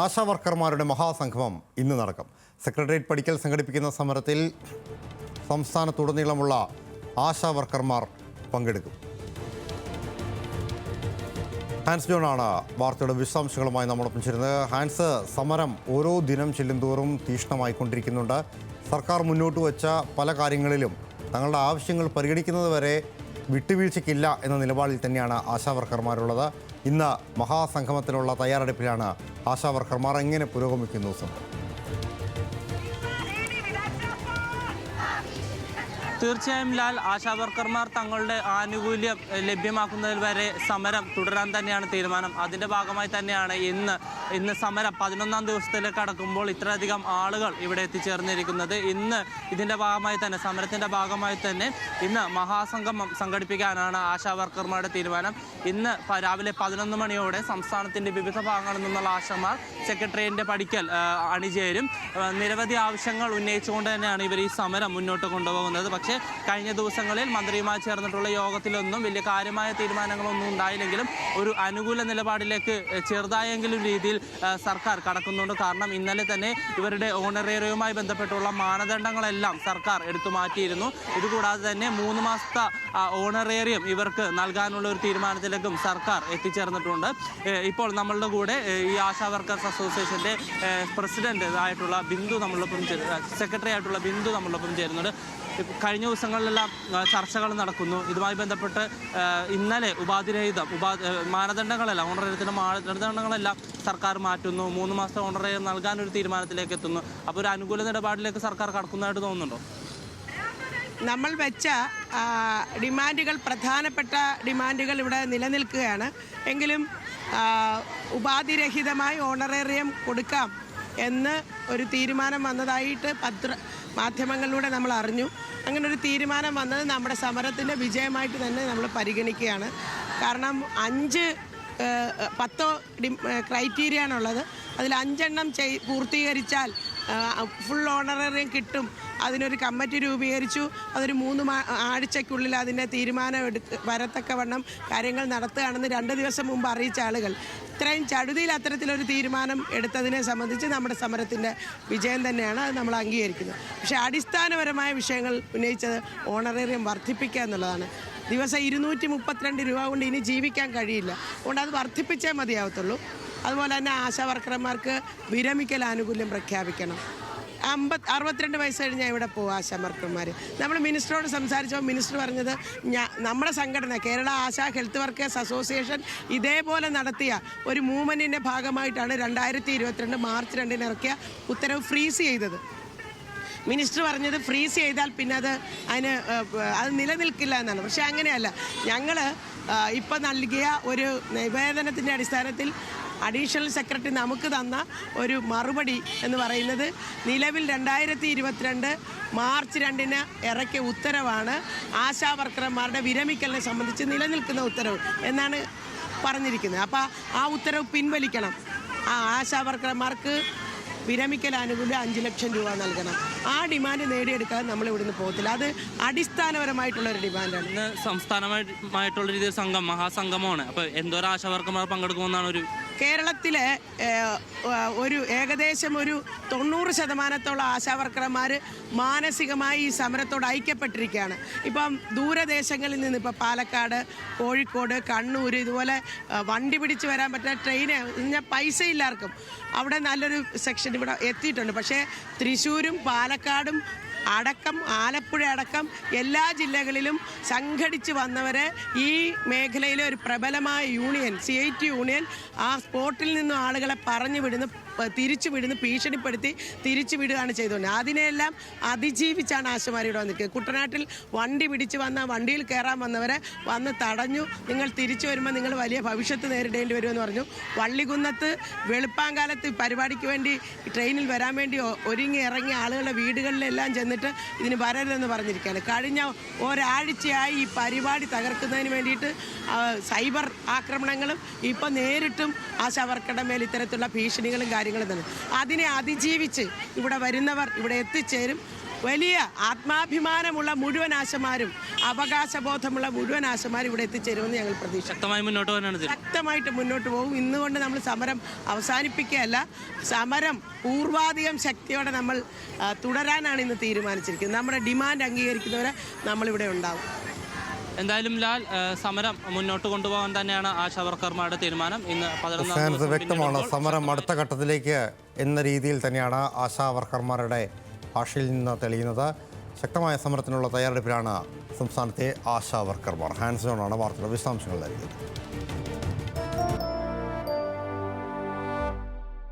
ആശാവർക്കർമാരുടെ മഹാസംഗമം ഇന്ന് നടക്കും. സെക്രട്ടേറിയറ്റ് പടിക്കൽ സംഘടിപ്പിക്കുന്ന സമരത്തിൽ സംസ്ഥാനത്തുടനീളമുള്ള ആശാവർക്കർമാർ പങ്കെടുക്കും. ഹാൻസ് ജോണാണ് വാർത്തയുടെ വിശദാംശങ്ങളുമായി നമ്മളൊപ്പം ചേരുന്നത്. ഹാൻസ്, സമരം ഓരോ ദിനം ചെല്ലുന്തോറും തീക്ഷ്ണമായിക്കൊണ്ടിരിക്കുന്നുണ്ട്. സർക്കാർ മുന്നോട്ട് വച്ച പല കാര്യങ്ങളിലും തങ്ങളുടെ ആവശ്യങ്ങൾ പരിഗണിക്കുന്നത് വരെ വിട്ടുവീഴ്ചയ്ക്കില്ല എന്ന നിലപാടിൽ തന്നെയാണ് ആശാവർക്കർമാരുള്ളത്. ഇന്ന് മഹാസംഗമത്തിനുള്ള തയ്യാറെടുപ്പിലാണ് ആശാവർക്കർമാർ. എങ്ങനെ പുരോഗമിക്കുന്നു സമരം? തീർച്ചയായും ലാൽ, ആശാവർക്കർമാർ തങ്ങളുടെ ആനുകൂല്യം ലഭ്യമാക്കുന്നതിൽ വരെ സമരം തുടരാൻ തന്നെയാണ് തീരുമാനം. അതിൻ്റെ ഭാഗമായി തന്നെയാണ് ഇന്ന് സമരം 11ാം ദിവസത്തിലേക്ക് കടക്കുമ്പോൾ ഇത്രയധികം ആളുകൾ ഇവിടെ എത്തിച്ചേർന്നിരിക്കുന്നത്. ഇന്ന് ഇതിൻ്റെ ഭാഗമായി തന്നെ, സമരത്തിൻ്റെ ഭാഗമായി തന്നെ ഇന്ന് മഹാസംഗമം സംഘടിപ്പിക്കാനാണ് ആശാവർക്കർമാരുടെ തീരുമാനം. ഇന്ന് രാവിലെ 11 മണിയോടെ സംസ്ഥാനത്തിൻ്റെ വിവിധ ഭാഗങ്ങളിൽ നിന്നുള്ള ആശാമാർ സെക്രട്ടേറിയറ്റിൻ്റെ പടിക്കൽ അണിചേരും. നിരവധി ആവശ്യങ്ങൾ ഉന്നയിച്ചുകൊണ്ട് തന്നെയാണ് ഇവർ ഈ സമരം മുന്നോട്ട് കൊണ്ടുപോകുന്നത്. പക്ഷേ കഴിഞ്ഞ ദിവസങ്ങളിൽ മന്ത്രിയുമായി ചേർന്നിട്ടുള്ള യോഗത്തിലൊന്നും വലിയ കാര്യമായ തീരുമാനങ്ങളൊന്നും ഉണ്ടായില്ലെങ്കിലും ഒരു അനുകൂല നിലപാടിലേക്ക് ചെറുതായെങ്കിലും രീതിയിൽ സർക്കാർ കടക്കുന്നുണ്ട്. കാരണം ഇന്നലെ തന്നെ ഇവരുടെ ഓണറേറിയവുമായി ബന്ധപ്പെട്ടുള്ള മാനദണ്ഡങ്ങളെല്ലാം സർക്കാർ എടുത്തു മാറ്റിയിരുന്നു. ഇതുകൂടാതെ തന്നെ 3 മാസത്തെ ഓണറേറിയം ഇവർക്ക് നൽകാനുള്ള ഒരു തീരുമാനത്തിലേക്കും സർക്കാർ എത്തിച്ചേർന്നിട്ടുണ്ട്. ഇപ്പോൾ നമ്മളുടെ കൂടെ ഈ ആശാ വർക്കേഴ്സ് അസോസിയേഷൻ്റെ പ്രസിഡന്റ് ആയിട്ടുള്ള ബിന്ദു നമ്മളൊപ്പം, സെക്രട്ടറി ആയിട്ടുള്ള ബിന്ദു നമ്മളൊപ്പം ചേരുന്നുണ്ട്. കഴിഞ്ഞ ദിവസങ്ങളിലെല്ലാം ചർച്ചകൾ നടക്കുന്നു. ഇതുമായി ബന്ധപ്പെട്ട് ഇന്നലെ മാനദണ്ഡങ്ങളെല്ലാം, ഓണറേറിയത്തിൻ്റെ മാനദണ്ഡങ്ങളെല്ലാം സർക്കാർ മാറ്റുന്നു. 3 മാസത്തെ ഓണറേറിയം നൽകാനൊരു തീരുമാനത്തിലേക്ക് എത്തുന്നു. അപ്പോൾ ഒരു അനുകൂല നിലപാടിലേക്ക് സർക്കാർ കടക്കുന്നതായിട്ട് തോന്നുന്നുണ്ടോ? നമ്മൾ വെച്ച ഡിമാൻഡുകൾ, പ്രധാനപ്പെട്ട ഡിമാൻഡുകൾ ഇവിടെ നിലനിൽക്കുകയാണ്. എങ്കിലും ഉപാധിരഹിതമായി ഓണറേറിയം കൊടുക്കാം എന്ന് ഒരു തീരുമാനം വന്നതായിട്ട് മാധ്യമങ്ങളിലൂടെ നമ്മൾ അറിഞ്ഞു. അങ്ങനെ ഒരു തീരുമാനം വന്നത് നമ്മുടെ സമരത്തിൻ്റെ വിജയമായിട്ട് തന്നെ നമ്മൾ പരിഗണിക്കുകയാണ്. കാരണം 10 ക്രൈറ്റീരിയാണുള്ളത്. അതിൽ 5 എണ്ണം പൂർത്തീകരിച്ചാൽ ഫുൾ ഓണറേറിയം കിട്ടും. അതിനൊരു കമ്മിറ്റി രൂപീകരിച്ചു. അതൊരു 3 ആഴ്ചയ്ക്കുള്ളിൽ അതിൻ്റെ തീരുമാനം വരത്തക്കവണ്ണം കാര്യങ്ങൾ നടത്തുകയാണെന്ന് 2 ദിവസം മുമ്പ് അറിയിച്ച ആളുകൾ ഇത്രയും ചടുതിയിൽ അത്തരത്തിലൊരു തീരുമാനം എടുത്തതിനെ സംബന്ധിച്ച് നമ്മുടെ സമരത്തിൻ്റെ വിജയം തന്നെയാണ്. അത് നമ്മൾ അംഗീകരിക്കുന്നത്. പക്ഷേ അടിസ്ഥാനപരമായ വിഷയങ്ങൾ ഉന്നയിച്ചത് ഓണറേറിയം വർദ്ധിപ്പിക്കുക എന്നുള്ളതാണ്. ദിവസം 232 രൂപ കൊണ്ട് ഇനി ജീവിക്കാൻ കഴിയില്ല. അതുകൊണ്ട് അത് വർദ്ധിപ്പിച്ചേ മതിയാവത്തുള്ളൂ. അതുപോലെ തന്നെ ആശാവർക്കർമാർക്ക് വിരമിക്കൽ ആനുകൂല്യം പ്രഖ്യാപിക്കണം. 62 വയസ്സ് കഴിഞ്ഞാൽ ഇവിടെ പോകും ആശാവർക്കർമാർ. നമ്മൾ മിനിസ്റ്ററോട് സംസാരിച്ചപ്പോൾ മിനിസ്റ്റർ പറഞ്ഞത് നമ്മുടെ സംഘടന Kerala ASHA health workers association ഇതേപോലെ നടത്തിയ ഒരു മൂവ്മെൻറ്റിൻ്റെ ഭാഗമായിട്ടാണ് 2022 മാർച്ച് 2 ഇറക്കിയ ഉത്തരവ് ഫ്രീസ് ചെയ്തത്. മിനിസ്റ്റർ പറഞ്ഞത് ഫ്രീസ് ചെയ്താൽ പിന്നെ അത് നിലനിൽക്കില്ല എന്നാണ്. പക്ഷേ അങ്ങനെയല്ല. ഞങ്ങൾ ഇപ്പം നൽകിയ ഒരു നിവേദനത്തിൻ്റെ അടിസ്ഥാനത്തിൽ അഡീഷണൽ സെക്രട്ടറി നമുക്ക് തന്ന ഒരു മറുപടി എന്ന് പറയുന്നത് നിലവിൽ 2022 മാർച്ച് 2 ഇറക്കിയ ഉത്തരവാണ് ആശാവർക്കർമാരുടെ വിരമിക്കലിനെ സംബന്ധിച്ച് നിലനിൽക്കുന്ന ഉത്തരവ് എന്നാണ് പറഞ്ഞിരിക്കുന്നത്. അപ്പോൾ ആ ഉത്തരവ് പിൻവലിക്കണം. ആ ആശാവർക്കർമാർക്ക് വിരമിക്കൽ ആനുകൂല്യം 5 ലക്ഷം രൂപ നൽകണം. ആ ഡിമാൻഡ് നേടിയെടുക്കാൻ നമ്മൾ ഇവിടുന്ന് പോകത്തില്ല. അത് അടിസ്ഥാനപരമായിട്ടുള്ളൊരു ഡിമാൻഡാണ്. ഇന്ന് സംസ്ഥാനമായിട്ടുള്ള രീതിയിൽ മഹാസംഗമമാണ്. അപ്പോൾ എന്തോരം ആശാവർക്കർമാർ പങ്കെടുക്കുമെന്നാണ് ഒരു കേരളത്തിലെ ഏകദേശം ഒരു 90% ആശാവർക്കർമാർ മാനസികമായി ഈ സമരത്തോട് ഐക്യപ്പെട്ടിരിക്കുകയാണ്. ഇപ്പം ദൂരദേശങ്ങളിൽ നിന്ന്, ഇപ്പോൾ പാലക്കാട്, കോഴിക്കോട്, കണ്ണൂർ, ഇതുപോലെ വണ്ടി പിടിച്ച് വരാൻ പറ്റുന്ന ട്രെയിന് പൈസ ഇല്ലാർക്കും അവിടെ നല്ലൊരു സെക്ഷൻ ഇവിടെ എത്തിയിട്ടുണ്ട്. പക്ഷേ തൃശ്ശൂരും പാലക്കാടും അടക്കം, ആലപ്പുഴ അടക്കം എല്ലാ ജില്ലകളിലും സംഘടിച്ച് വന്നവരെ ഈ മേഖലയിലെ ഒരു പ്രബലമായ യൂണിയൻ, CIT യൂണിയൻ, ആ സ്പോട്ടിൽ നിന്നും ആളുകളെ തിരിച്ചു വിടുന്നു, ഭീഷണിപ്പെടുത്തി തിരിച്ചു വിടുകയാണ് ചെയ്തുകൊണ്ട് അതിനെല്ലാം അതിജീവിച്ചാണ് ആശമാരിവിടെ വന്നിരിക്കുന്നത്. കുട്ടനാട്ടിൽ വണ്ടി പിടിച്ച് വണ്ടിയിൽ കയറാൻ വന്നവരെ വന്ന് തടഞ്ഞു. നിങ്ങൾ തിരിച്ചു വരുമ്പോൾ നിങ്ങൾ വലിയ ഭവിഷ്യത്ത് നേരിടേണ്ടി വരുമെന്ന് പറഞ്ഞു. വള്ളികുന്നത്ത് വെളുപ്പാങ്കാലത്ത് പരിപാടിക്ക് വേണ്ടി ട്രെയിനിൽ വരാൻ വേണ്ടി ഒരുങ്ങി ഇറങ്ങിയ ആളുകളുടെ വീടുകളിലെല്ലാം ചെന്നിട്ട് ഇതിന് വരരുതെന്ന് പറഞ്ഞിരിക്കുകയാണ്. കഴിഞ്ഞ ഒരാഴ്ചയായി ഈ പരിപാടി തകർക്കുന്നതിന് വേണ്ടിയിട്ട് സൈബർ ആക്രമണങ്ങളും ഇപ്പം നേരിട്ടും ആശാവർക്കറുടെ മേൽ ഇത്തരത്തിലുള്ള ഭീഷണികളും കാര്യങ്ങളും തന്നെ. അതിനെ അതിജീവിച്ച് ഇവിടെ വരുന്നവർ ഇവിടെ എത്തിച്ചേരും. വലിയ ആത്മാഭിമാനമുള്ള മുഴുവൻ ആശമാരും അവകാശബോധമുള്ള മുഴുവൻ ആശമാരും ഇവിടെ എത്തിച്ചേരുമെന്ന് ഞങ്ങൾ പ്രതീക്ഷ. ശക്തമായി മുന്നോട്ട് പോകാനാണ് ഇത്. ശക്തമായിട്ട് മുന്നോട്ട് പോകും. ഇന്നുകൊണ്ട് നമ്മൾ സമരം അവസാനിപ്പിക്കുകയല്ല, സമരം പൂർവാധികം ശക്തിയോടെ നമ്മൾ തുടരാനാണ് ഇന്ന് തീരുമാനിച്ചിരിക്കുന്നത്. നമ്മുടെ ഡിമാൻഡ് അംഗീകരിക്കുന്നവരെ നമ്മളിവിടെ ഉണ്ടാവും. എന്തായാലും ലാൽ, സമരം മുന്നോട്ട് കൊണ്ടുപോകാൻ തന്നെയാണ് ആശാവർക്കർമാരുടെ തീരുമാനം. ഇന്ന് 11 ദിവസം വ്യക്തമാണ് സമരം അടുത്ത ഘട്ടത്തിലേക്ക് എന്ന രീതിയിൽ തന്നെയാണ് ആശാവർക്കർമാരുടെ ഭാഷയിൽ നിന്ന് തെളിയുന്നത്. ശക്തമായ സമരത്തിനുള്ള തയ്യാറെടുപ്പിലാണ് സംസ്ഥാനത്തെ ആശാവർക്കർമാർ. ഹാൻസ് ജോണാണ് വാർത്തയുടെ വിശദാംശങ്ങൾ നൽകിയത്.